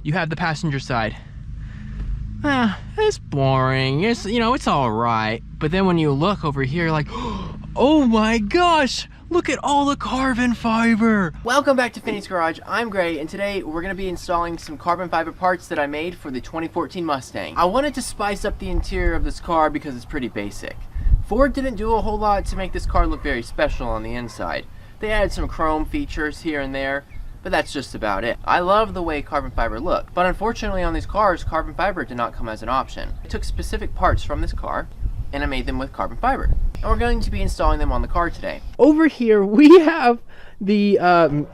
you have the passenger side. It's boring. It's, you know, it's all right. But then when you look over here, like, oh my gosh, look at all the carbon fiber. Welcome back to Phinys Garage. I'm Gray, and today we're going to be installing some carbon fiber parts that I made for the 2014 Mustang. I wanted to spice up the interior of this car because it's pretty basic. Ford didn't do a whole lot to make this car look very special on the inside. They added some chrome features here and there, but that's just about it. I love the way carbon fiber looked, but unfortunately on these cars, carbon fiber did not come as an option. I took specific parts from this car and I made them with carbon fiber. And we're going to be installing them on the car today. Over here we have the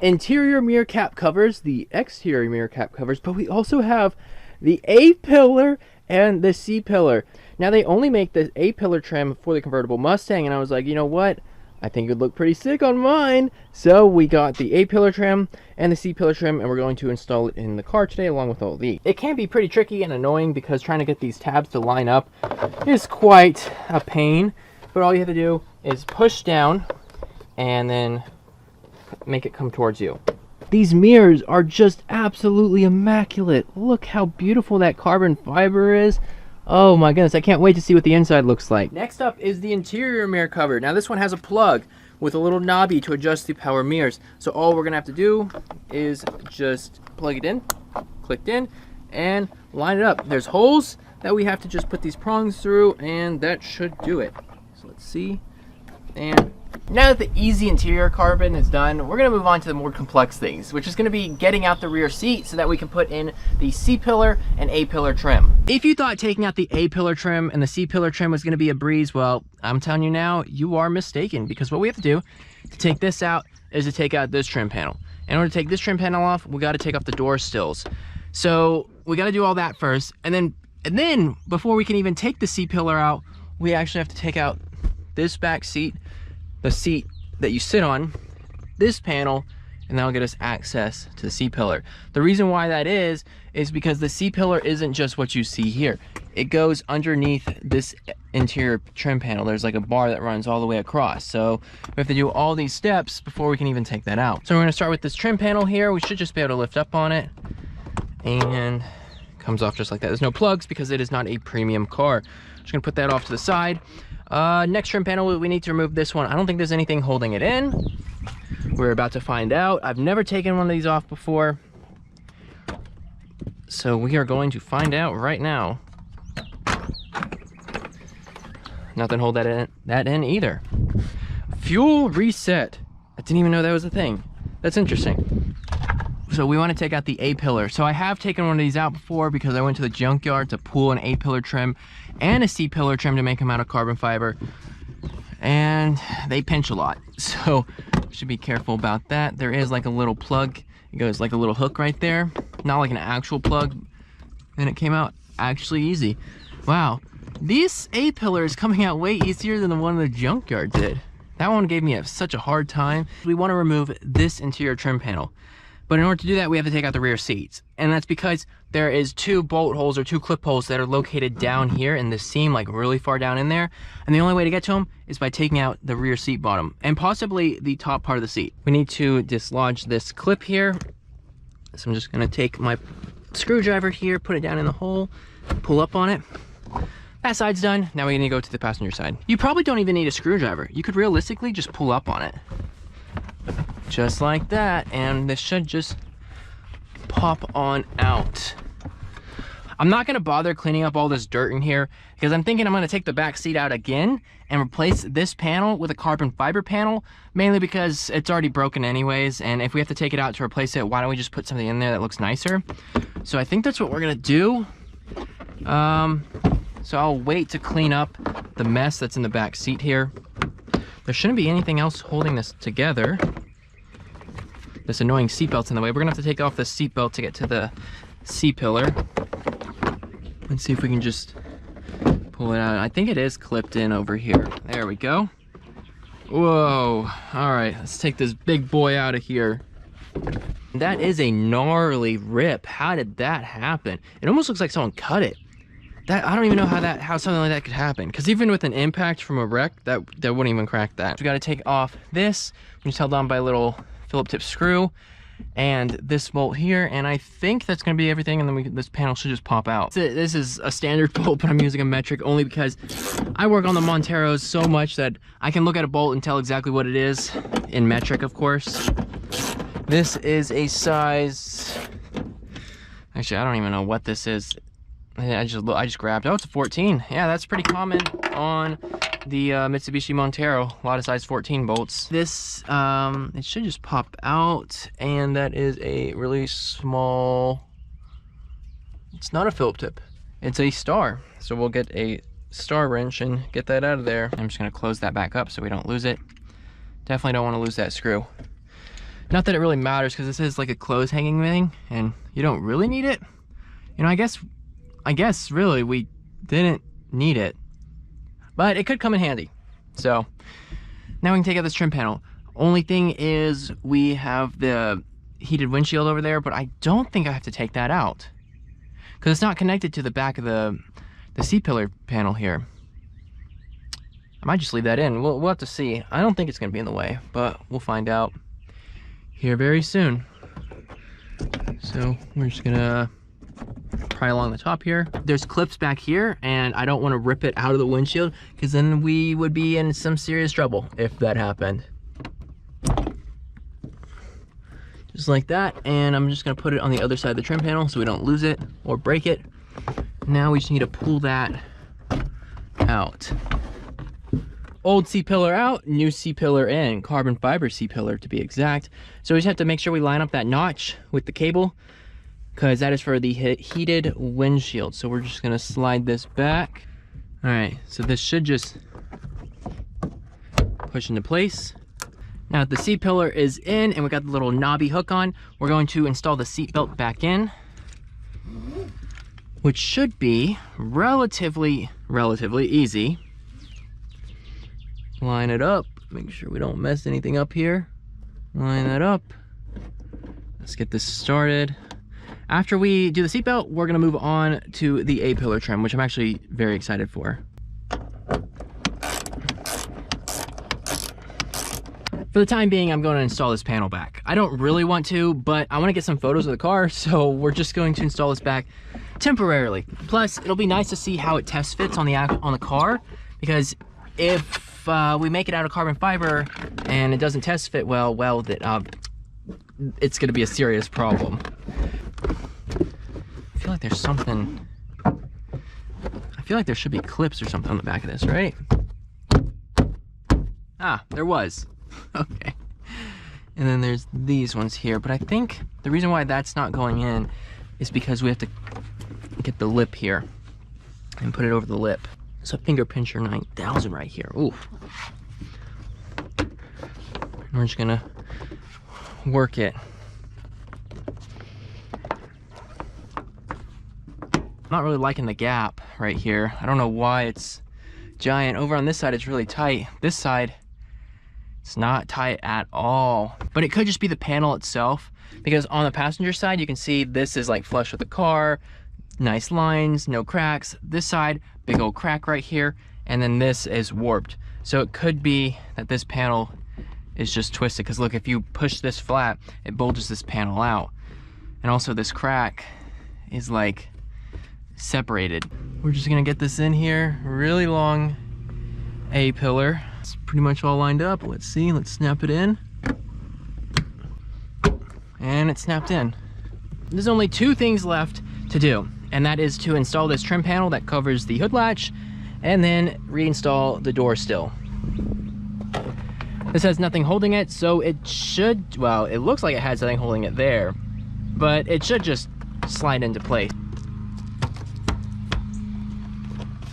interior mirror cap covers, the exterior mirror cap covers, but we also have the A-pillar and the C-pillar. Now they only make the A-pillar trim for the convertible Mustang, and I was like, you know what? I think it would look pretty sick on mine. So we got the A-pillar trim and the C-pillar trim, and we're going to install it in the car today along with all these. It can be pretty tricky and annoying because trying to get these tabs to line up is quite a pain. But all you have to do is push down and then make it come towards you. These mirrors are just absolutely immaculate. Look how beautiful that carbon fiber is. Oh my goodness, I can't wait to see what the inside looks like. Next up is the interior mirror cover. Now this one has a plug with a little knobby to adjust the power mirrors. So all we're gonna have to do is just plug it in, clicked in, and line it up. There's holes that we have to just put these prongs through, and that should do it. So let's see. And now that the easy interior carbon is done, we're going to move on to the more complex things, which is going to be getting out the rear seat so that we can put in the C-pillar and A-pillar trim. If you thought taking out the A-pillar trim and the C-pillar trim was going to be a breeze, well, I'm telling you now, you are mistaken, because what we have to do to take this out is to take out this trim panel. In order to take this trim panel off, we got to take off the door stills. So we got to do all that first, and then before we can even take the C-pillar out, we actually have to take out this back seat, the seat that you sit on, this panel, and that'll get us access to the C-pillar. The reason why that is because the C-pillar isn't just what you see here. It goes underneath this interior trim panel. There's like a bar that runs all the way across. So we have to do all these steps before we can even take that out. So we're gonna start with this trim panel here. We should just be able to lift up on it, and it comes off just like that. There's no plugs because it is not a premium car. Just gonna put that off to the side. Next trim panel, we need to remove this one. I don't think there's anything holding it in. We're about to find out. I've never taken one of these off before, so we are going to find out right now. Nothing hold that in either. Fuel reset. I didn't even know that was a thing. That's interesting. So we want to take out the A-pillar. So I have taken one of these out before because I went to the junkyard to pull an A-pillar trim and a C-pillar trim to make them out of carbon fiber, and they pinch a lot. So should be careful about that. There is like a little plug. It goes like a little hook right there. Not like an actual plug. And it came out actually easy. Wow. This A-pillar is coming out way easier than the one in the junkyard did. That one gave me such a hard time. We want to remove this interior trim panel. But in order to do that, we have to take out the rear seats. And that's because there is two bolt holes or two clip holes that are located down here in the seam, like really far down in there. And the only way to get to them is by taking out the rear seat bottom and possibly the top part of the seat. We need to dislodge this clip here. So I'm just gonna take my screwdriver here, put it down in the hole, pull up on it. That side's done. Now we need to go to the passenger side. You probably don't even need a screwdriver. You could realistically just pull up on it. Just like that, and this should just pop on out. I'm not gonna bother cleaning up all this dirt in here because I'm thinking I'm gonna take the back seat out again and replace this panel with a carbon fiber panel, mainly because it's already broken anyways, and if we have to take it out to replace it, why don't we just put something in there that looks nicer? So I think that's what we're gonna do. So I'll wait to clean up the mess that's in the back seat here. There shouldn't be anything else holding this together. This annoying seatbelt's in the way. We're gonna have to take off the seatbelt to get to the C-pillar. Let's see if we can just pull it out. I think it is clipped in over here. There we go. Whoa. All right, let's take this big boy out of here. That is a gnarly rip. How did that happen? It almost looks like someone cut it. I don't even know how something like that could happen. Because even with an impact from a wreck, that wouldn't even crack that. So we got to take off this. We just held on by a little Phillips tip screw, and this bolt here, and I think that's going to be everything, and then this panel should just pop out. This is a standard bolt, but I'm using a metric only because I work on the Monteros so much that I can look at a bolt and tell exactly what it is, in metric of course. This is a size, actually I don't even know what this is. I just grabbed, oh, it's a 14. Yeah, that's pretty common on the Mitsubishi Montero. A lot of size 14 bolts. This, it should just pop out, and that is a really small, it's not a Phillip tip, it's a star. So we'll get a star wrench and get that out of there. I'm just gonna close that back up so we don't lose it. Definitely don't wanna lose that screw. Not that it really matters, because this is like a clothes hanging thing, and you don't really need it. You know, I guess really we didn't need it, but it could come in handy. So now we can take out this trim panel. Only thing is we have the heated windshield over there, but I don't think I have to take that out because it's not connected to the back of the C-pillar panel here. I might just leave that in. We'll have to see. I don't think it's gonna be in the way, but we'll find out here very soon. So we're just gonna pry along the top here. There's clips back here, and I don't want to rip it out of the windshield because then we would be in some serious trouble if that happened. Just like that, and I'm just gonna put it on the other side of the trim panel so we don't lose it or break it. Now we just need to pull that out. Old C-pillar out, new C-pillar in, carbon fiber C-pillar to be exact. So we just have to make sure we line up that notch with the cable, because that is for the heated windshield. So we're just gonna slide this back. All right, so this should just push into place. Now the C-pillar is in and we got the little knobby hook on, we're going to install the seat belt back in, which should be relatively easy. Line it up, make sure we don't mess anything up here. Line that up. Let's get this started. After we do the seatbelt, we're gonna move on to the A-pillar trim, which I'm actually very excited for. For the time being, I'm going to install this panel back. I don't really want to, but I want to get some photos of the car, so we're just going to install this back temporarily. Plus, it'll be nice to see how it test fits on the car, because if we make it out of carbon fiber and it doesn't test fit well, it's going to be a serious problem. I feel like there's something, I feel like there should be clips or something on the back of this, right? Ah, there was. Okay. And then there's these ones here, but I think the reason why that's not going in is because we have to get the lip here and put it over the lip. It's a finger pincher 9000 right here. Ooh. We're just gonna work it. I'm not really liking the gap right here. I don't know why it's giant. Over on this side, it's really tight. This side, it's not tight at all. But it could just be the panel itself, because on the passenger side, you can see this is like flush with the car. Nice lines, no cracks. This side, big old crack right here, and then this is warped. So it could be that this panel is just twisted, because look, if you push this flat, it bulges this panel out. And also this crack is like separated. We're just gonna get this in here, really long A-pillar. It's pretty much all lined up. Let's see, let's snap it in. And it's snapped in. There's only two things left to do, and that is to install this trim panel that covers the hood latch, and then reinstall the door sill. This has nothing holding it, so it should, well, it looks like it has something holding it there, but it should just slide into place.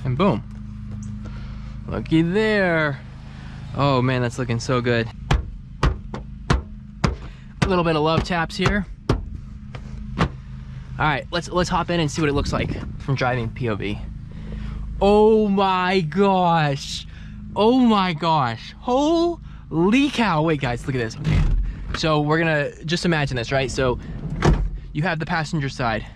And boom. Looky there. Oh man, that's looking so good. A little bit of love taps here. All right, let's hop in and see what it looks like from driving POV. Oh my gosh. Oh my gosh. Holy cow. Wait guys, look at this. Okay. So we're gonna just imagine this, right? So you have the passenger side.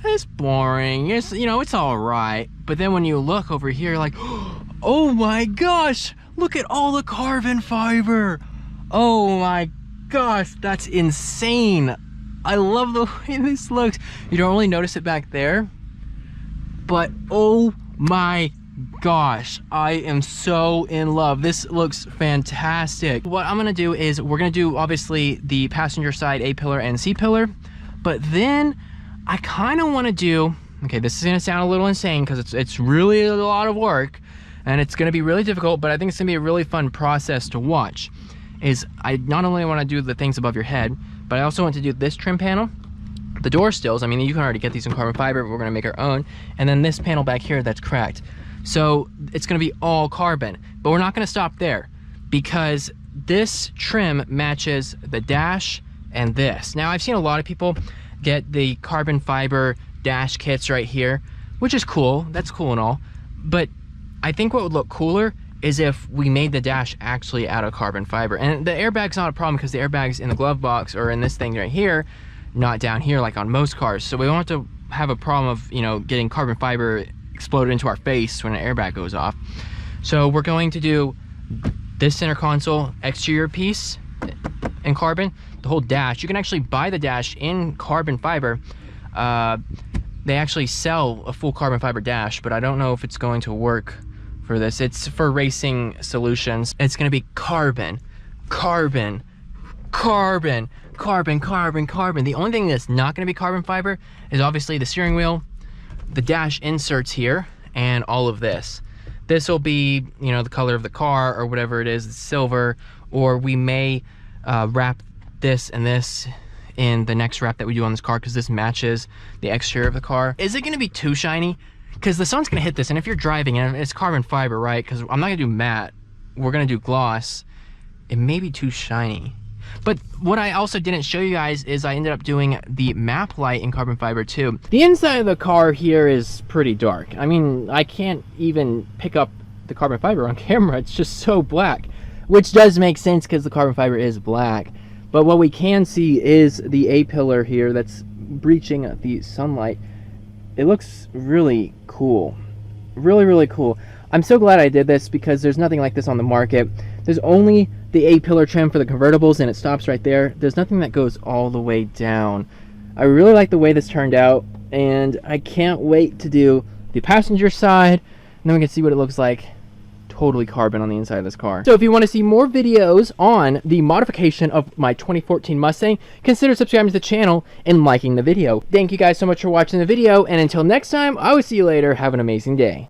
It's boring. It's, you know, it's all right. But then when you look over here, like, oh my gosh, look at all the carbon fiber. Oh my gosh, that's insane. I love the way this looks. You don't really notice it back there, but oh my gosh, I am so in love. This looks fantastic. What I'm gonna do is we're gonna do obviously the passenger side A-pillar and C-pillar, but then I kind of want to do, okay, this is gonna sound a little insane because it's really a lot of work and it's gonna be really difficult, but I think it's gonna be a really fun process to watch. Is I not only want to do the things above your head, but I also want to do this trim panel, the door stills. I mean, you can already get these in carbon fiber, but we're gonna make our own, and then this panel back here that's cracked. So it's gonna be all carbon, but we're not gonna stop there because this trim matches the dash and this. Now I've seen a lot of people get the carbon fiber dash kits right here, which is cool, that's cool and all, but I think what would look cooler is if we made the dash actually out of carbon fiber. And the airbag's not a problem because the airbag's in the glove box or in this thing right here, not down here like on most cars. So we don't have to have a problem of, you know, getting carbon fiber exploded into our face when an airbag goes off. So we're going to do this center console exterior piece in carbon, the whole dash. You can actually buy the dash in carbon fiber. They actually sell a full carbon fiber dash, but I don't know if it's going to work for this. It's for racing solutions. It's gonna be carbon, carbon, carbon, carbon, carbon, carbon. The only thing that's not gonna be carbon fiber is obviously the steering wheel, the dash inserts here, and all of this. This will be, you know, the color of the car or whatever it is, it's silver, or we may wrap this and this in the next wrap that we do on this car because this matches the exterior of the car. Is it gonna be too shiny? Because the sun's gonna hit this, and if you're driving, and it's carbon fiber, right? Because I'm not gonna do matte, we're gonna do gloss. It may be too shiny. But what I also didn't show you guys is I ended up doing the map light in carbon fiber too. The inside of the car here is pretty dark. I mean, I can't even pick up the carbon fiber on camera. It's just so black, which does make sense because the carbon fiber is black. But what we can see is the A-pillar here that's breaching the sunlight. It looks really cool. Really, really cool. I'm so glad I did this because there's nothing like this on the market. There's only the A-pillar trim for the convertibles and it stops right there. There's nothing that goes all the way down. I really like the way this turned out and I can't wait to do the passenger side and then we can see what it looks like. Totally carbon on the inside of this car. So if you want to see more videos on the modification of my 2014 Mustang, consider subscribing to the channel and liking the video. Thank you guys so much for watching the video, and until next time, I will see you later. Have an amazing day.